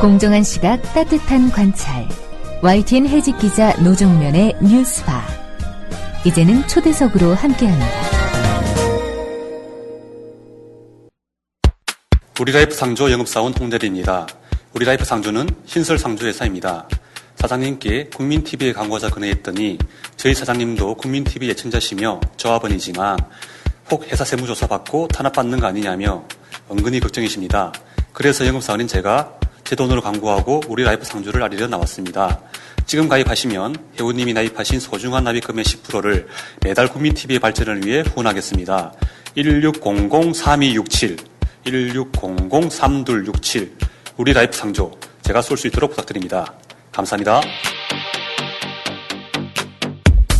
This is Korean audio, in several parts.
공정한 시각, 따뜻한 관찰. YTN 해직 기자 노정면의 뉴스바. 이제는 초대석으로 함께합니다. 우리라이프 상조 영업사원 홍대리입니다. 우리라이프 상조는 신설 상조회사입니다. 사장님께 국민TV에 광고자 건의했더니 저희 사장님도 국민TV 예청자시며 조합원이지만 혹 회사 세무조사 받고 탄압받는 거 아니냐며 은근히 걱정이십니다. 그래서 영업사원인 제가 제 돈으로 광고하고 우리라이프 상조를 알리려 나왔습니다. 지금 가입하시면 회원님이 납입하신 소중한 납입금의 10%를 매달 국민TV의 발전을 위해 후원하겠습니다. 1600-3267 1600-3267 우리라이프 상조 제가 쏠 수 있도록 부탁드립니다. 감사합니다.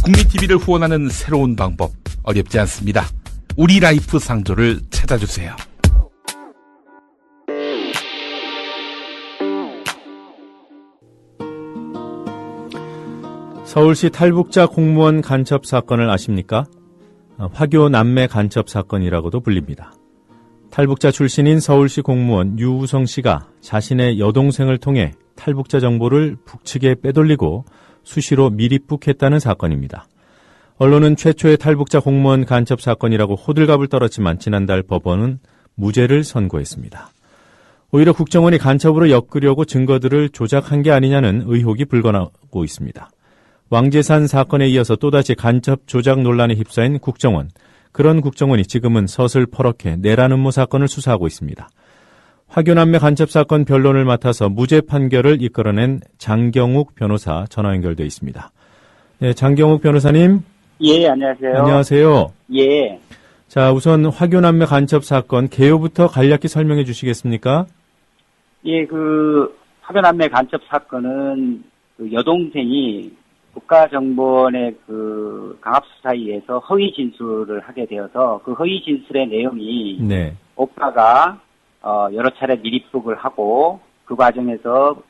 국민TV를 후원하는 새로운 방법 어렵지 않습니다. 우리라이프 상조를 찾아주세요. 서울시 탈북자 공무원 간첩 사건을 아십니까? 화교 남매 간첩 사건이라고도 불립니다. 탈북자 출신인 서울시 공무원 유우성 씨가 자신의 여동생을 통해 탈북자 정보를 북측에 빼돌리고 수시로 미립북했다는 사건입니다. 언론은 최초의 탈북자 공무원 간첩 사건이라고 호들갑을 떨었지만 지난달 법원은 무죄를 선고했습니다. 오히려 국정원이 간첩으로 엮으려고 증거들을 조작한 게 아니냐는 의혹이 불거나고 있습니다. 왕재산 사건에 이어서 또다시 간첩 조작 논란에 휩싸인 국정원. 그런 국정원이 지금은 서슬퍼렇게 내란 음모 사건을 수사하고 있습니다. 화교남매 간첩 사건 변론을 맡아서 무죄 판결을 이끌어낸 장경욱 변호사 전화 연결돼 있습니다. 네, 장경욱 변호사님. 예, 안녕하세요. 안녕하세요. 예. 자, 우선 화교남매 간첩 사건 개요부터 간략히 설명해 주시겠습니까? 예, 화교남매 간첩 사건은 여동생이 국가정보원의 강압수사에 의해서 허위 진술을 하게 되어서 그 허위 진술의 내용이 네. 오빠가 여러 차례 미립북을 하고 그 과정에서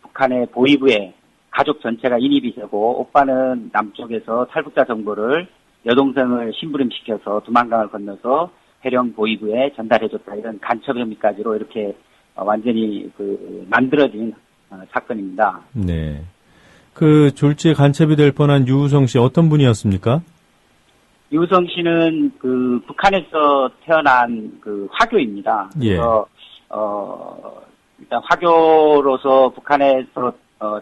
북한의 보위부에 가족 전체가 인입이 되고 오빠는 남쪽에서 탈북자 정보를 여동생을 심부름시켜서 두만강을 건너서 해령 보위부에 전달해줬다 이런 간첩 혐의까지로 이렇게 완전히 만들어진 사건입니다. 네. 그 졸지에 간첩이 될 뻔한 유우성 씨 어떤 분이었습니까? 유우성 씨는 북한에서 태어난 화교입니다. 그래서 일단 화교로서 북한에서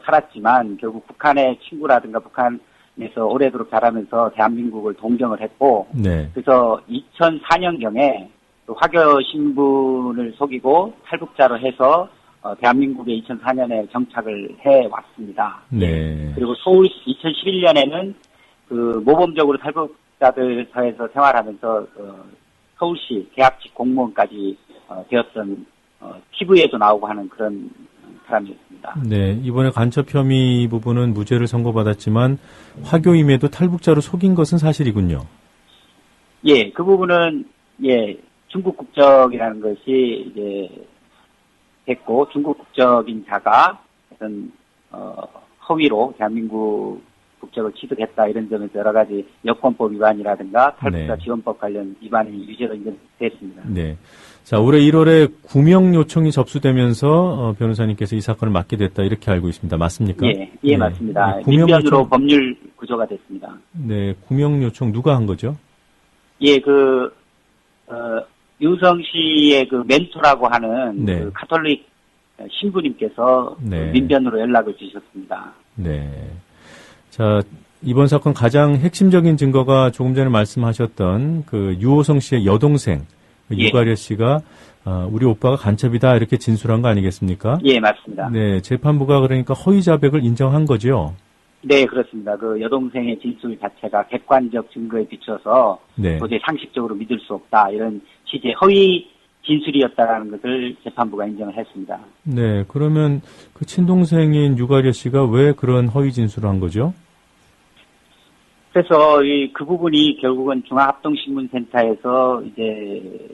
살았지만 결국 북한의 친구라든가 북한에서 오래도록 자라면서 대한민국을 동경을 했고, 네. 그래서 2004년경에 화교 신분을 속이고 탈북자로 해서 대한민국에 2004년에 정착을 해 왔습니다. 네. 그리고 서울 2011년에는 모범적으로 탈북자들 사이에서 생활하면서 서울시 계약직 공무원까지 되었던 TV에도 나오고 하는 그런 사람이었습니다. 네, 이번에 간첩 혐의 부분은 무죄를 선고받았지만 화교임에도 탈북자로 속인 것은 사실이군요. 예, 그 부분은 중국 국적이라는 것이 이제 됐고 중국 국적인 자가 어떤 허위로 대한민국 국적을 취득했다 이런 점에서 여러 가지 여권법 위반이라든가 탈북자 지원법 관련 위반이 유죄로 인정됐습니다. 네. 자, 올해 1월에 구명 요청이 접수되면서 변호사님께서 이 사건을 맡게 됐다 이렇게 알고 있습니다. 맞습니까? 예, 맞습니다. 민변으로 법률 구조가 됐습니다. 네, 구명 요청 누가 한 거죠? 예, 유성 씨의 멘토라고 하는 카톨릭 신부님께서 민변으로 연락을 주셨습니다. 네. 자, 이번 사건 가장 핵심적인 증거가 조금 전에 말씀하셨던 유호성 씨의 여동생 유가려 씨가 우리 오빠가 간첩이다 이렇게 진술한 거 아니겠습니까? 예, 맞습니다. 네, 재판부가 그러니까 허위 자백을 인정한 거죠? 네, 그렇습니다. 여동생의 진술 자체가 객관적 증거에 비춰서 도저히 상식적으로 믿을 수 없다 이런 취지의 허위 진술이었다라는 것을 재판부가 인정을 했습니다. 네, 그러면 친동생인 유가려 씨가 왜 그런 허위 진술을 한 거죠? 그래서 그 부분이 결국은 중앙합동신문센터에서 이제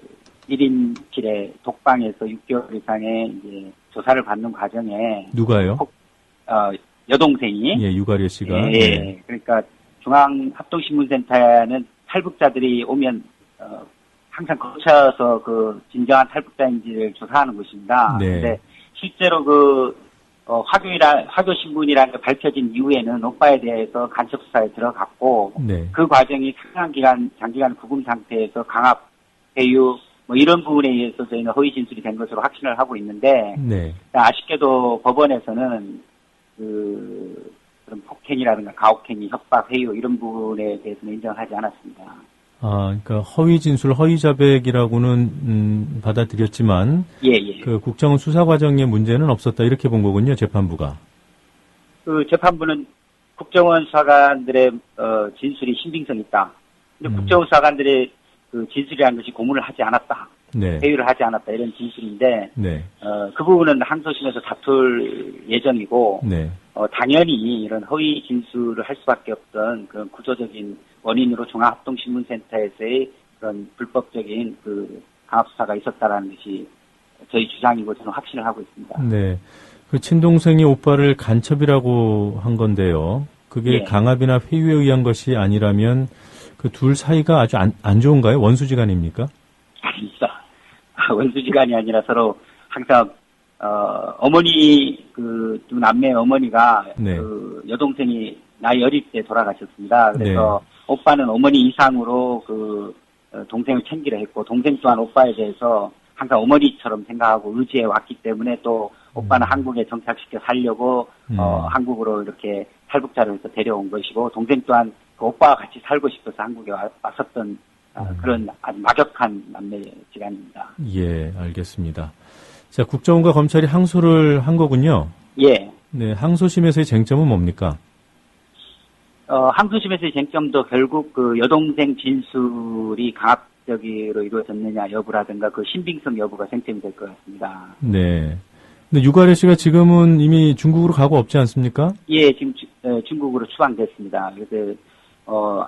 1인실에 독방에서 6개월 이상의 이제 조사를 받는 과정에 누가요? 여동생이 유가려 씨가 그러니까 중앙합동신문센터는 탈북자들이 오면 항상 거쳐서 진정한 탈북자인지를 조사하는 곳입니다. 그런데 실제로 화교 신문이라는 게 밝혀진 이후에는 오빠에 대해서 간첩 수사에 들어갔고, 네. 그 과정이 장기간 구금 상태에서 강압, 배유, 이런 부분에 의해서 저희는 허위 진술이 된 것으로 확신을 하고 있는데, 네. 아쉽게도 법원에서는 그런 폭행이라든가 가혹행위, 협박, 회유 이런 부분에 대해서는 인정하지 않았습니다. 그러니까 허위 진술, 허위 자백이라고는 받아들였지만, 예. 그 국정원 수사 과정에 문제는 없었다 이렇게 본 거군요, 재판부가. 그 재판부는 국정원 수사관들의 진술이 신빙성이 있다. 근데 국정원 수사관들의 그 진술이라는 것이 고문을 하지 않았다. 네. 회유를 하지 않았다 이런 진술인데, 네. 그 부분은 항소심에서 다툴 예정이고, 네. 당연히 이런 허위 진술을 할 수밖에 없던 그런 구조적인 원인으로 종합합동신문센터에서의 그런 불법적인 그 강압수사가 있었다라는 것이 저희 주장이고 저는 확신을 하고 있습니다. 네. 그 친동생이 오빠를 간첩이라고 한 건데요. 그게 예. 강압이나 회유에 의한 것이 아니라면 그 둘 사이가 아주 안 좋은가요? 원수지간입니까? 아닙니다. 원수지간이 아니라 서로 항상 어머니 그 두 남매 어머니가 네. 그 여동생이 나이 어릴 때 돌아가셨습니다. 그래서 오빠는 어머니 이상으로 그 동생을 챙기려 했고 동생 또한 오빠에 대해서 항상 어머니처럼 생각하고 의지해 왔기 때문에 또 오빠는 한국에 정착시켜 살려고 한국으로 이렇게 탈북자를 해서 데려온 것이고 동생 또한 그 오빠와 같이 살고 싶어서 한국에 왔었던 그런 아주 막역한 남매지간입니다. 예, 알겠습니다. 자, 국정원과 검찰이 항소를 한 거군요. 예. 네, 항소심에서의 쟁점은 뭡니까? 항소심에서의 쟁점도 결국 그 여동생 진술이 강압적으로 이루어졌느냐 여부라든가 그 신빙성 여부가 쟁점이 될 것 같습니다. 네. 근데 유가래 씨가 지금은 이미 중국으로 가고 없지 않습니까? 예, 지금 중국으로 추방됐습니다. 그래서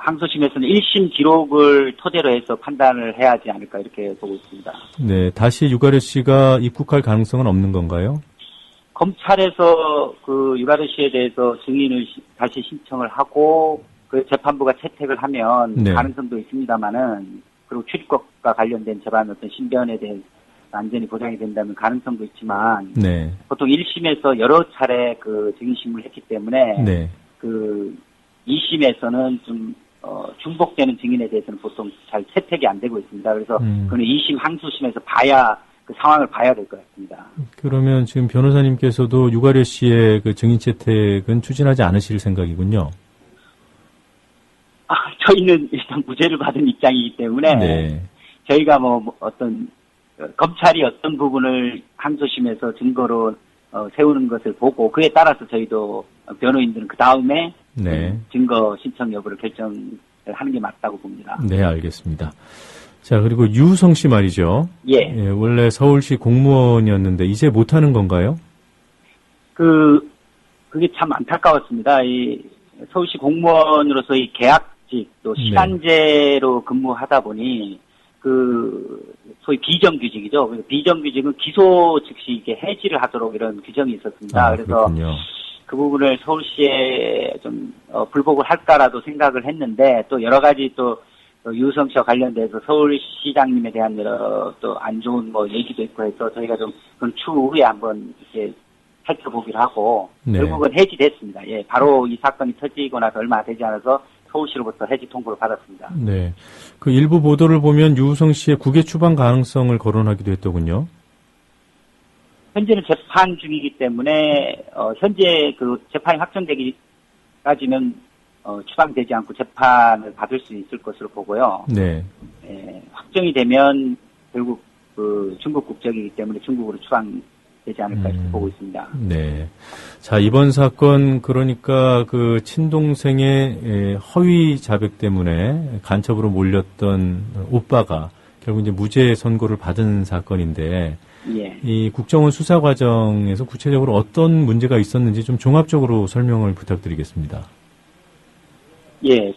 항소심에서는 1심 기록을 토대로 해서 판단을 해야 하지 않을까 이렇게 보고 있습니다. 네, 다시 유가래 씨가 입국할 가능성은 없는 건가요? 검찰에서 그 유가래 씨에 대해서 증인을 다시 신청을 하고 그 재판부가 채택을 하면 네. 가능성도 있습니다만은 그리고 출입국과 관련된 재반 어떤 신변에 대한 안전이 보장이 된다면 가능성도 있지만 네. 보통 1심에서 여러 차례 그 증인 신문을 했기 때문에 네. 그 2심에서는 좀 중복되는 증인에 대해서는 보통 잘 채택이 안 되고 있습니다. 그래서 그는 2심 항소심에서 그 상황을 봐야 될 것 같습니다. 그러면 지금 변호사님께서도 유가래 씨의 그 증인 채택은 추진하지 않으실 생각이군요. 저희는 일단 무죄를 받은 입장이기 때문에 네. 저희가 어떤 검찰이 어떤 부분을 항소심에서 증거로 세우는 것을 보고 그에 따라서 저희도 변호인들은 그 다음에 네. 증거 신청 여부를 결정하는 게 맞다고 봅니다. 네, 알겠습니다. 자, 그리고 유우성 씨 말이죠. 예. 원래 서울시 공무원이었는데 이제 못하는 건가요? 그게 참 안타까웠습니다. 이 서울시 공무원으로서의 계약직 또 시간제로 근무하다 보니 소위 비정규직이죠. 그래서 비정규직은 기소 즉시 이게 해지를 하도록 이런 규정이 있었습니다. 그래서 그렇군요. 그 부분을 서울시에 좀 불복을 할까라도 생각을 했는데 또 여러 가지 또 유우성 씨와 관련돼서 서울시장님에 대한 여러 또 안 좋은 얘기도 있고 해서 저희가 좀 그건 추후에 한번 이렇게 살펴보기로 하고 네. 결국은 해지됐습니다. 예, 바로 이 사건이 터지고 나서 얼마 되지 않아서 서울시로부터 해지 통보를 받았습니다. 네. 그 일부 보도를 보면 유우성 씨의 국외 추방 가능성을 거론하기도 했더군요. 현재는 재판 중이기 때문에 현재 그 재판이 확정되기까지는 추방되지 않고 재판을 받을 수 있을 것으로 보고요. 네. 확정이 되면 결국 그 중국 국적이기 때문에 중국으로 추방되지 않을까 이렇게 보고 있습니다. 네. 자, 이번 사건 그러니까 그 친동생의 허위 자백 때문에 간첩으로 몰렸던 오빠가 결국 이제 무죄 선고를 받은 사건인데 예. 이 국정원 수사 과정에서 구체적으로 어떤 문제가 있었는지 좀 종합적으로 설명을 부탁드리겠습니다. 예,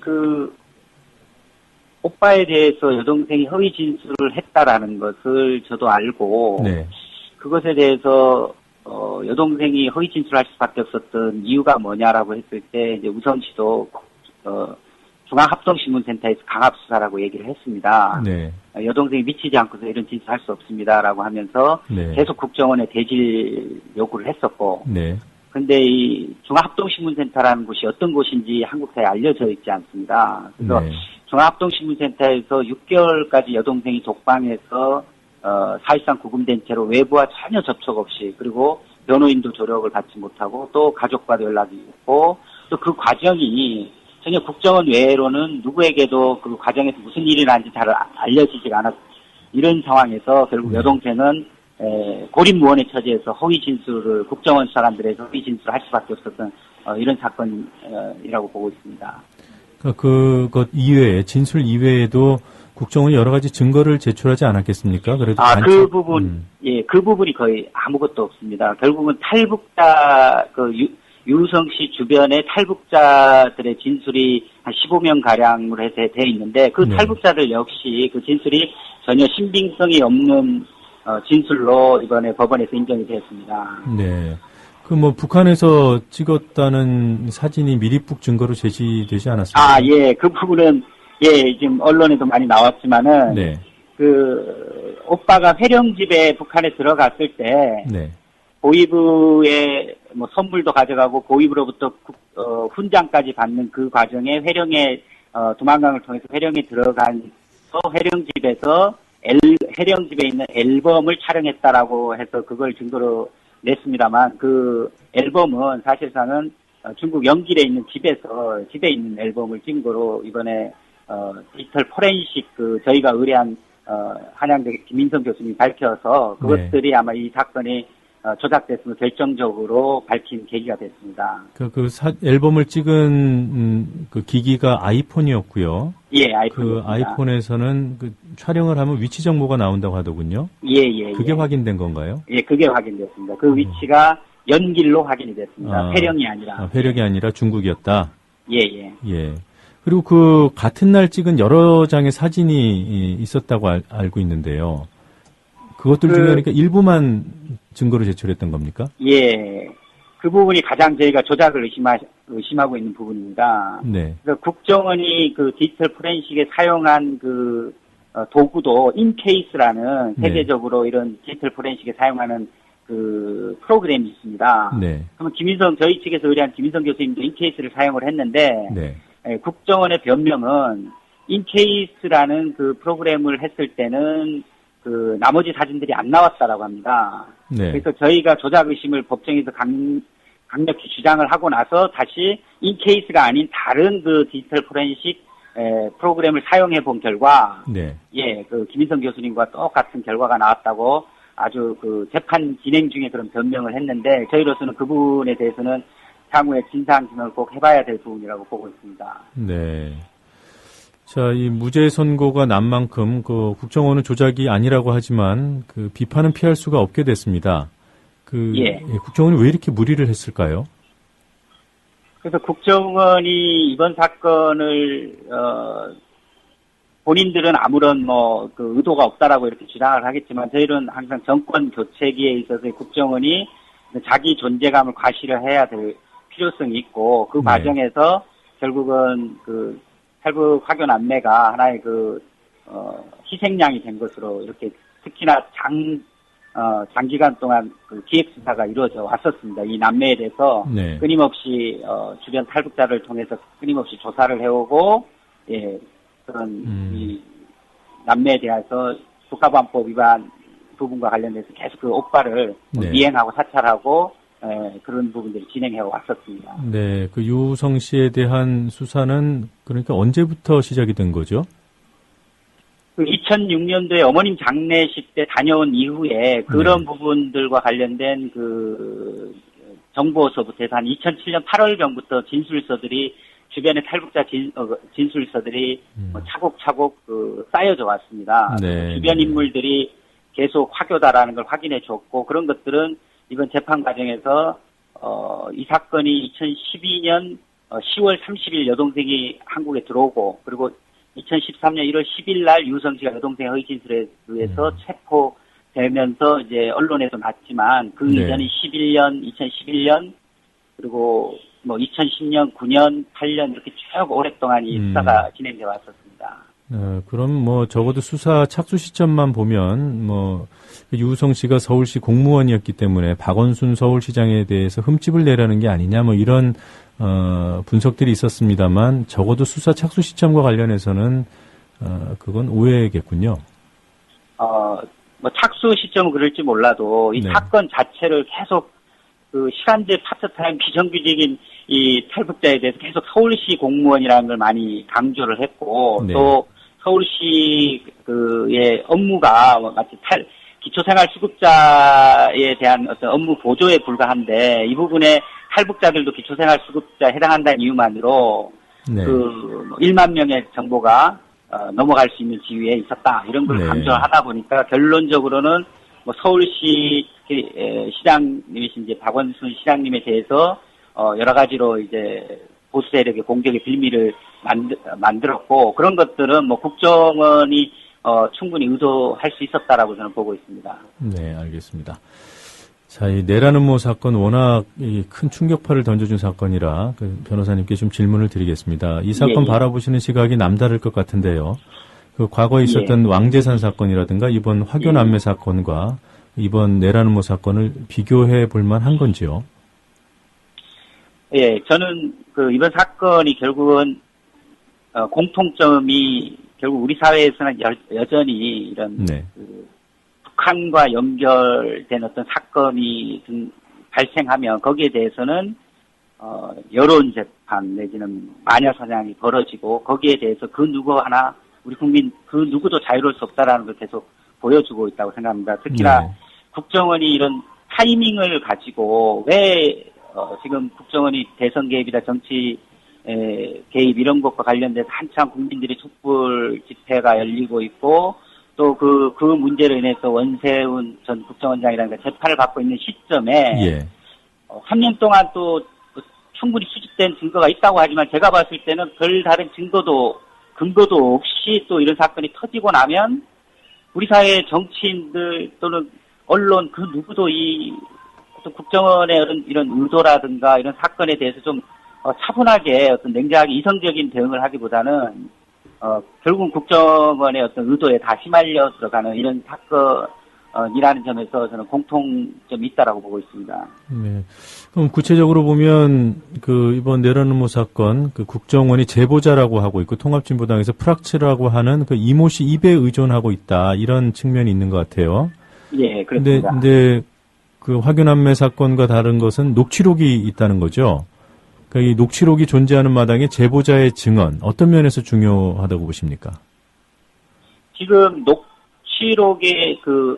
오빠에 대해서 여동생이 허위 진술을 했다라는 것을 저도 알고, 네. 그것에 대해서, 여동생이 허위 진술할 수밖에 없었던 이유가 뭐냐라고 했을 때, 이제 우선 씨도, 중앙합동신문센터에서 강압수사라고 얘기를 했습니다. 네. 여동생이 미치지 않고서 이런 짓을 할 수 없습니다라고 하면서 네. 계속 국정원에 대질 요구를 했었고, 네. 근데 이 중앙합동신문센터라는 곳이 어떤 곳인지 한국사에 알려져 있지 않습니다. 그래서 네. 중앙합동신문센터에서 6개월까지 여동생이 독방에서 사실상 구금된 채로 외부와 전혀 접촉 없이, 그리고 변호인도 조력을 받지 못하고 또 가족과도 연락이 없고, 또 그 과정이 전혀 국정원 외로는 누구에게도 그 과정에서 무슨 일이 일어난지 잘 알려지지가 않았, 이런 상황에서 결국 여동생은 고립무원의 처지에서 허위 진술을, 국정원 수사관들에서 허위 진술을 할 수밖에 없었던 이런 사건이라고 보고 있습니다. 그것 이외에, 진술 이외에도 국정원이 여러 가지 증거를 제출하지 않았겠습니까? 그래도 그 부분, 그 부분이 거의 아무것도 없습니다. 결국은 탈북자, 유성 씨 주변에 탈북자들의 진술이 한 15명 가량으로 해서 되어 있는데, 그 네. 탈북자들 역시 그 진술이 전혀 신빙성이 없는 진술로 이번에 법원에서 인정이 되었습니다. 네. 북한에서 찍었다는 사진이 미리북 증거로 제시되지 않았습니까? 그 부분은, 지금 언론에도 많이 나왔지만은, 네. 오빠가 회령집에 북한에 들어갔을 때, 네. 보위부의 선물도 가져가고 보위부로부터 훈장까지 받는 그 과정에 회령에 두만강을 통해서 회령에 들어간 회령집에서 회령집에 있는 앨범을 촬영했다라고 해서 그걸 증거로 냈습니다만, 그 앨범은 사실상은 중국 영길에 있는 집에 있는 앨범을 증거로 이번에 디지털 포렌식 저희가 의뢰한 한양대 김인성 교수님이 밝혀서 그것들이 아마 이 사건이 조작됐으면 결정적으로 밝힌 계기가 됐습니다. 앨범을 찍은 그 기기가 아이폰이었고요. 아이폰. 그 아이폰에서는 촬영을 하면 위치 정보가 나온다고 하더군요. 그게 확인된 건가요? 그게 확인됐습니다. 그 위치가 연길로 확인이 됐습니다. 회령이 아니라. 회령이 아니라 중국이었다. 예. 그리고 같은 날 찍은 여러 장의 사진이 있었다고 알고 있는데요. 그것들 중에 그러니까 일부만 증거로 제출했던 겁니까? 그 부분이 가장 저희가 조작을 의심하고 있는 부분입니다. 네. 그래서 국정원이 그 디지털 포렌식에 사용한 도구도 인케이스라는 세계적으로 이런 디지털 포렌식에 사용하는 그 프로그램이 있습니다. 네. 그러면 저희 측에서 의뢰한 김인성 교수님도 인케이스를 사용을 했는데, 네. 국정원의 변명은 인케이스라는 그 프로그램을 했을 때는 나머지 사진들이 안 나왔다라고 합니다. 네. 그래서 저희가 조작 의심을 법정에서 강력히 주장을 하고 나서 다시 인케이스가 아닌 다른 디지털 포렌식 프로그램을 사용해 본 결과, 김인성 교수님과 똑같은 결과가 나왔다고 아주 재판 진행 중에 그런 변명을 했는데, 저희로서는 그 부분에 대해서는 향후에 진상규명을 꼭 해봐야 될 부분이라고 보고 있습니다. 네. 자, 이 무죄 선고가 난 만큼 국정원은 조작이 아니라고 하지만 비판은 피할 수가 없게 됐습니다. 국정원이 왜 이렇게 무리를 했을까요? 그래서 국정원이 이번 사건을 본인들은 아무런 의도가 없다라고 이렇게 주장을 하겠지만, 저희는 항상 정권 교체기에 있어서 국정원이 자기 존재감을 과시를 해야 될 필요성이 있고, 그 과정에서 결국은 탈북 화교 남매가 하나의 희생양이 된 것으로 이렇게 특히나 장기간 동안 기획수사가 이루어져 왔었습니다. 이 남매에 대해서 끊임없이 주변 탈북자를 통해서 끊임없이 조사를 해오고, 그런 이 남매에 대해서 국가보안법 위반 부분과 관련돼서 계속 오빠를 미행하고 사찰하고 그런 부분들이 진행해 왔었습니다. 네, 유성 씨에 대한 수사는 그러니까 언제부터 시작이 된 거죠? 2006년도에 어머님 장례식 때 다녀온 이후에 그런 부분들과 관련된 정보서부터 해서 한 2007년 8월경부터 진술서들이 주변의 탈북자 진술서들이 차곡차곡 쌓여져 왔습니다. 주변 인물들이 계속 화교다라는 걸 확인해 줬고, 그런 것들은 이번 재판 과정에서 이 사건이 2012년 10월 30일 여동생이 한국에 들어오고, 그리고 2013년 1월 10일 날 유성 씨가 여동생 허위 진술에 의해서 체포되면서 이제 언론에도 났지만, 그 이전에 2011년 그리고 뭐 2010년, 9년, 8년 이렇게 쭉 오랫동안 이 수사가 진행돼 왔었습니다. 그럼 뭐 적어도 수사 착수 시점만 보면 뭐 유우성 씨가 서울시 공무원이었기 때문에 박원순 서울시장에 대해서 흠집을 내라는 게 아니냐 뭐 이런 분석들이 있었습니다만 적어도 수사 착수 시점과 관련해서는 그건 오해겠군요. 뭐 착수 시점은 그럴지 몰라도 이 네. 사건 자체를 계속 그 시간제 파트타임 비정규직인 이 탈북자에 대해서 계속 서울시 공무원이라는 걸 많이 강조를 했고 네. 또 서울시 그의 업무가 마치 기초생활수급자에 대한 어떤 업무 보조에 불과한데 이 부분에 탈북자들도 기초생활수급자에 해당한다는 이유만으로 네. 그 1만 명의 정보가 넘어갈 수 있는 지위에 있었다 이런 걸 네. 강조하다 보니까 결론적으로는 뭐 서울시 시장님이신 이제 박원순 시장님에 대해서 여러 가지로 이제 보수 세력의 공격의 빌미를 만들었고 그런 것들은 뭐 국정원이 충분히 의도할 수 있었다라고 저는 보고 있습니다. 네, 알겠습니다. 자, 이 내란음모 사건 워낙 큰 충격파를 던져준 사건이라 그 변호사님께 좀 질문을 드리겠습니다. 이 사건 예. 바라보시는 시각이 남다를 것 같은데요. 그 과거에 있었던 왕재산 사건이라든가 이번 화교남매 사건과 이번 내란음모 사건을 비교해 볼 만한 건지요? 예, 저는 그 이번 사건이 결국은 공통점이 결국 우리 사회에서는 여전히 이런 네. 그 북한과 연결된 어떤 사건이 발생하면 거기에 대해서는 여론 재판 내지는 마녀 사냥이 벌어지고 거기에 대해서 그 누구 하나 우리 국민 그 누구도 자유로울 수 없다라는 걸 계속 보여주고 있다고 생각합니다. 특히나 네. 국정원이 이런 타이밍을 가지고 왜 지금 국정원이 대선 개입이다 정치 개입 이런 것과 관련돼서 한참 국민들이 촛불 집회가 열리고 있고 또 그 문제로 인해서 원세훈 전 국정원장이라는 재판을 받고 있는 시점에 예. 3년 동안 또 충분히 수집된 증거가 있다고 하지만 제가 봤을 때는 별다른 근거도 없이 또 이런 사건이 터지고 나면 우리 사회 정치인들 또는 언론 그 누구도 이 어떤 국정원의 이런 의도라든가 이런 사건에 대해서 좀 차분하게 어떤 냉정하게 이성적인 대응을 하기보다는 결국은 국정원의 어떤 의도에 다 휘말려 들어가는 이런 사건이라는 점에서 저는 공통점이 있다라고 보고 있습니다. 네. 그럼 구체적으로 보면 그 이번 내란음모 사건 그 국정원이 제보자라고 하고 있고 통합진보당에서 프락치라고 하는 그 이모 씨 입에 의존하고 있다 이런 측면이 있는 것 같아요. 예, 그렇습니다. 근데 그 화교남매 사건과 다른 것은 녹취록이 있다는 거죠. 그러니까 이 녹취록이 존재하는 마당에 제보자의 증언 어떤 면에서 중요하다고 보십니까? 지금 녹취록의 그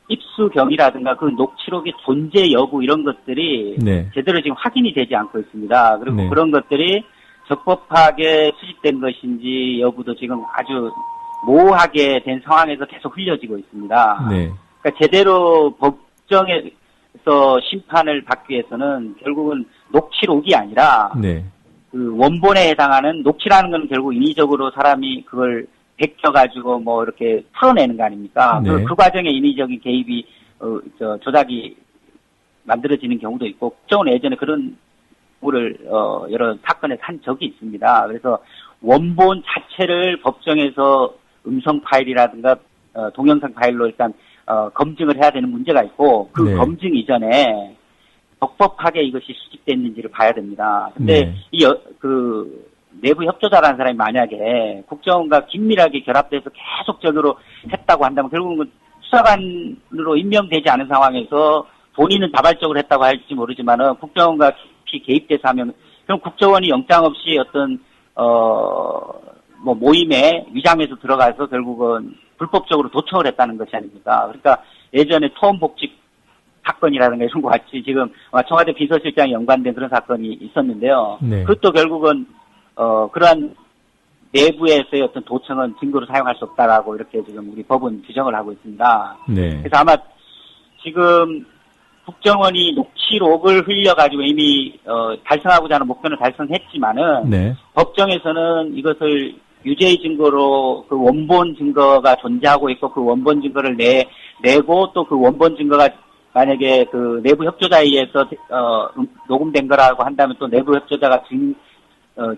입수경이라든가 그 녹취록의 존재 여부 이런 것들이 네. 제대로 지금 확인이 되지 않고 있습니다. 그리고 네. 그런 것들이 적법하게 수집된 것인지 여부도 지금 아주 모호하게 된 상황에서 계속 흘려지고 있습니다. 네. 그러니까 제대로 법정에서 심판을 받기 위해서는 결국은 녹취록이 아니라 네. 그 원본에 해당하는 녹취라는 건 결국 인위적으로 사람이 그걸 베껴가지고 뭐 이렇게 풀어내는 거 아닙니까? 네. 그 과정에 인위적인 개입이 조작이 만들어지는 경우도 있고 국정원 예전에 그런 부를 여러 사건에서 한 적이 있습니다. 그래서 원본 자체를 법정에서 음성 파일이라든가 동영상 파일로 일단 검증을 해야 되는 문제가 있고 그 네. 검증 이전에 적법하게 이것이 수집됐는지를 봐야 됩니다. 근데 네. 그 내부 협조자라는 사람이 만약에 국정원과 긴밀하게 결합돼서 계속적으로 했다고 한다면 결국은 수사관으로 임명되지 않은 상황에서 본인은 자발적으로 했다고 할지 모르지만은 국정원과 깊이 개입돼서 하면 그럼 국정원이 영장 없이 어떤 뭐 모임에 위장해서 들어가서 결국은 불법적으로 도청을 했다는 것이 아닙니까? 그러니까 예전에 토원복직 사건이라든가 이런 것 같이 지금 청와대 비서실장이 연관된 그런 사건이 있었는데요. 네. 그것도 결국은 그러한 내부에서의 어떤 도청은 증거로 사용할 수 없다라고 이렇게 지금 우리 법은 규정을 하고 있습니다. 네. 그래서 아마 지금 국정원이 녹취록을 흘려가지고 이미 달성하고자 하는 목표는 달성했지만은 네. 법정에서는 이것을 유죄의 증거로 그 원본 증거가 존재하고 있고 그 원본 증거를 내고 또 그 원본 증거가 만약에 그 내부 협조자에 의해서 녹음된 거라고 한다면 또 내부 협조자가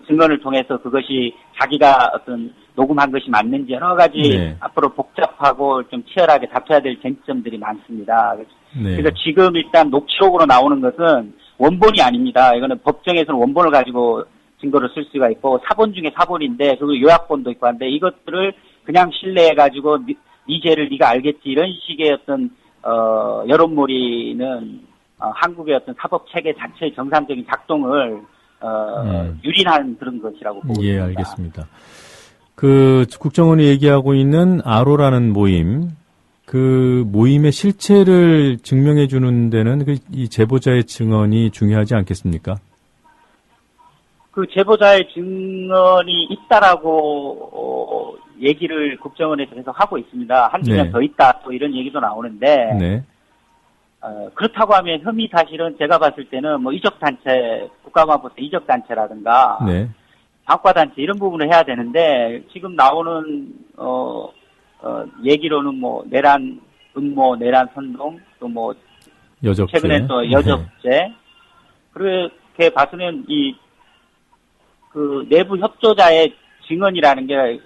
증언을 통해서 그것이 자기가 어떤 녹음한 것이 맞는지 여러 가지 네. 앞으로 복잡하고 좀 치열하게 다퉈야 될 쟁점들이 많습니다. 네. 그래서 지금 일단 녹취록으로 나오는 것은 원본이 아닙니다. 이거는 법정에서는 원본을 가지고 증거를 쓸 수가 있고 사본 중에 사본인데 그리고 요약본도 있고 한데 이것들을 그냥 신뢰해가지고 네 죄를 네가 알겠지 이런 식의 어떤 여론몰이는 한국의 어떤 사법 체계 자체의 정상적인 작동을 유린한 그런 것이라고 보고 있습니다. 예, 알겠습니다. 그 국정원이 얘기하고 있는 아로라는 모임, 그 모임의 실체를 증명해 주는 데는 이 제보자의 증언이 중요하지 않겠습니까? 그 제보자의 증언이 있다라고 얘기를 국정원에서 계속 하고 있습니다. 한두 명 네. 더 있다 또 이런 얘기도 나오는데 네. 그렇다고 하면 혐의 사실은 제가 봤을 때는 뭐 이적단체, 국가보안법상 이적단체라든가 네. 방과단체 이런 부분을 해야 되는데 지금 나오는 얘기로는 뭐 내란 음모, 내란 선동 또 뭐 여적죄. 최근에 또 여적죄 네. 그렇게 봐서는 이 그 내부 협조자의 증언이라는 게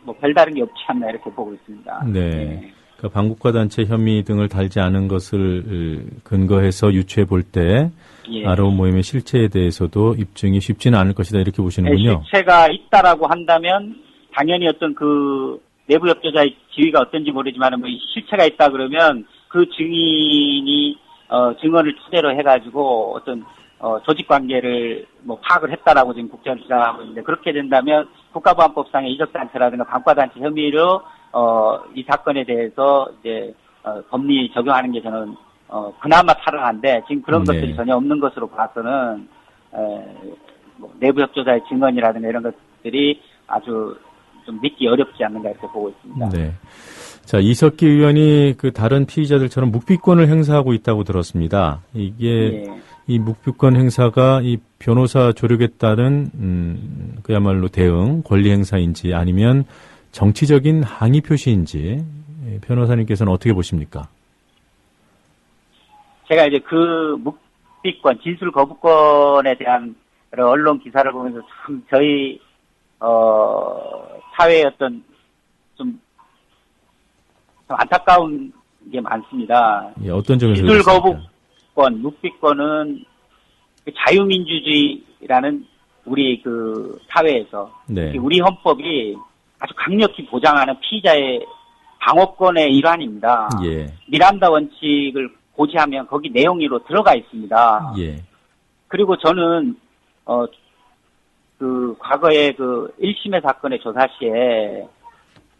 뭐 별다른 게 없지 않나 이렇게 보고 있습니다. 네. 네. 그러니까 반국가 단체 혐의 등을 달지 않은 것을 근거해서 유추해 볼 때 예. 아로 모임의 실체에 대해서도 입증이 쉽지는 않을 것이다 이렇게 보시는군요. 실체가 있다라고 한다면 당연히 어떤 그 내부 협조자의 지위가 어떤지 모르지만 뭐 실체가 있다 그러면 그 증인이 증언을 토대로 해가지고 어떤 조직 관계를 뭐 파악을 했다라고 지금 국정을 주장하고 있는데 그렇게 된다면 국가보안법상의 이적단체라든가 방과단체 혐의로 이 사건에 대해서 이제 법리 적용하는 게 저는 그나마 타당한데 지금 그런 네. 것들이 전혀 없는 것으로 봐서는 뭐 내부 협조자의 증언이라든가 이런 것들이 아주 좀 믿기 어렵지 않는가 이렇게 보고 있습니다. 네. 자, 이석기 의원이 그 다른 피의자들처럼 묵비권을 행사하고 있다고 들었습니다. 이게 예. 이 묵비권 행사가 이 변호사 조력에 따른 그야말로 대응, 권리 행사인지 아니면 정치적인 항의 표시인지 변호사님께서는 어떻게 보십니까? 제가 이제 그 묵비권, 진술 거부권에 대한 그런 언론 기사를 보면서 참 저희 사회의 어떤 좀 안타까운 게 많습니다. 예, 어떤 점에서 진술 그렇습니까? 거부권, 묵비권은 자유민주주의라는 우리 그 사회에서 네. 우리 헌법이 아주 강력히 보장하는 피의자의 방어권의 일환입니다. 예. 미란다 원칙을 고지하면 거기 내용으로 들어가 있습니다. 예. 그리고 저는 그 과거에 그 1심의 사건의 조사 시에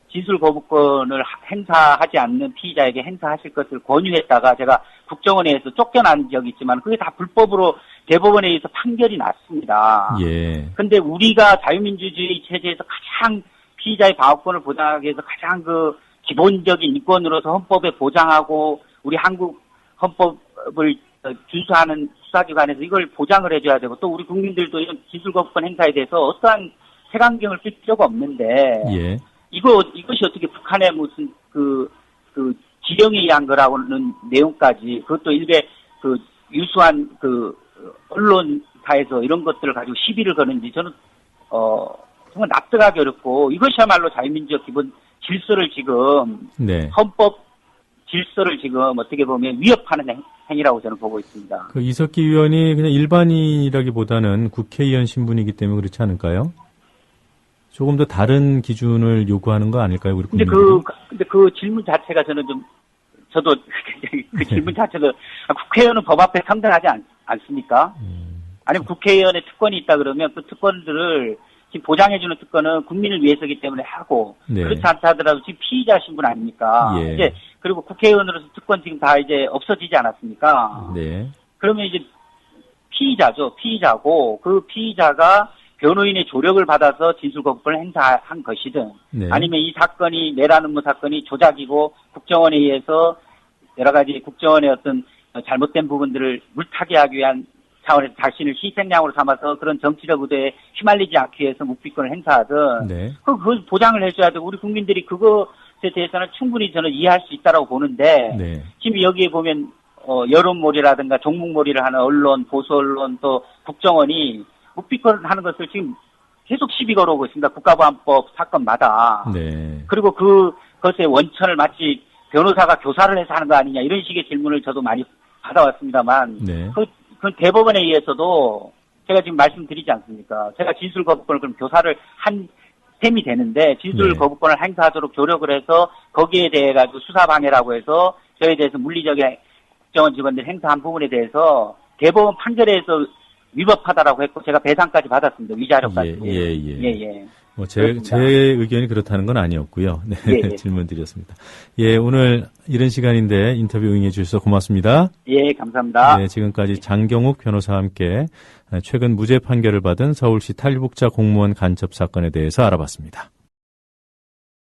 진술 거부권을 행사하지 않는 피의자에게 행사하실 것을 권유했다가 제가 국정원에 의해서 쫓겨난 적이 있지만 그게 다 불법으로 대법원에 의해서 판결이 났습니다. 예. 근데 우리가 자유민주주의 체제에서 가장 피의자의 방어권을 보장하기 위해서 가장 그 기본적인 인권으로서 헌법에 보장하고 우리 한국 헌법을 준수하는 수사기관에서 이걸 보장을 해줘야 되고 또 우리 국민들도 이런 진술거부권 행사에 대해서 어떠한 색안경을 쓸 필요가 없는데 예. 이것이 어떻게 북한의 무슨 그 지령에 의한 거라고는 내용까지 그것도 일베 그 유수한 그 언론사에서 이런 것들을 가지고 시비를 거는지 저는 정말 납득하기 어렵고 이것이야말로 자유민주적 기본 질서를 지금 네. 헌법 질서를 지금 어떻게 보면 위협하는 행위라고 저는 보고 있습니다. 그 이석기 의원이 그냥 일반인이라기보다는 국회의원 신분이기 때문에 그렇지 않을까요? 조금 더 다른 기준을 요구하는 거 아닐까요, 우리 국민들이? 근데 그 질문 자체가 저는 좀 저도 그 질문 자체도 국회의원은 법 앞에 상대하지 않습니까? 아니면 국회의원의 특권이 있다 그러면 그 특권들을 지금 보장해주는 특권은 국민을 위해서기 때문에 하고 네. 그렇지 않다 하더라도 지금 피의자 신분 아닙니까? 예. 이제 그리고 국회의원으로서 특권 지금 다 이제 없어지지 않았습니까? 네. 그러면 이제 피의자고 그 피의자가 변호인의 조력을 받아서 진술거부권을 행사한 것이든 네. 아니면 이 사건이 내란 음모 사건이 조작이고 국정원에 의해서 여러 가지 국정원의 어떤 잘못된 부분들을 물타기 하기 위한 차원에서 자신을 희생양으로 삼아서 그런 정치적 의도에 휘말리지 않기 위해서 묵비권을 행사하든 네. 그걸 보장을 해줘야 되고 우리 국민들이 그거 대해서는 충분히 저는 이해할 수 있다라고 보는데 네. 지금 여기에 보면 여론몰이라든가 종북몰이를 하는 언론, 보수 언론 또 국정원이 묵비권하는 것을 지금 계속 시비 걸어오고 있습니다. 국가보안법 사건마다. 네. 그리고 그것의 원천을 마치 변호사가 교사를 해서 하는 거 아니냐 이런 식의 질문을 저도 많이 받아왔습니다만 네. 그 대법원에 의해서도 제가 지금 말씀드리지 않습니까? 제가 진술 거부권을 그럼 교사를 한 셈이 되는데 진술 네. 거부권을 행사하도록 조력을 해서 거기에 대해 가지고 수사 방해라고 해서 저에 대해서 물리적인 국정원 직원들 행사한 부분에 대해서 대법원 판결에서 위법하다라고 했고 제가 배상까지 받았습니다. 위자료까지. 예. 뭐 제 의견이 그렇다는 건 아니었고요. 네, 예. 질문 드렸습니다. 예, 오늘 이런 시간인데 인터뷰 응해 주셔서 고맙습니다. 예, 감사합니다. 네, 지금까지 장경욱 변호사와 함께 최근 무죄 판결을 받은 서울시 탈북자 공무원 간첩 사건에 대해서 알아봤습니다.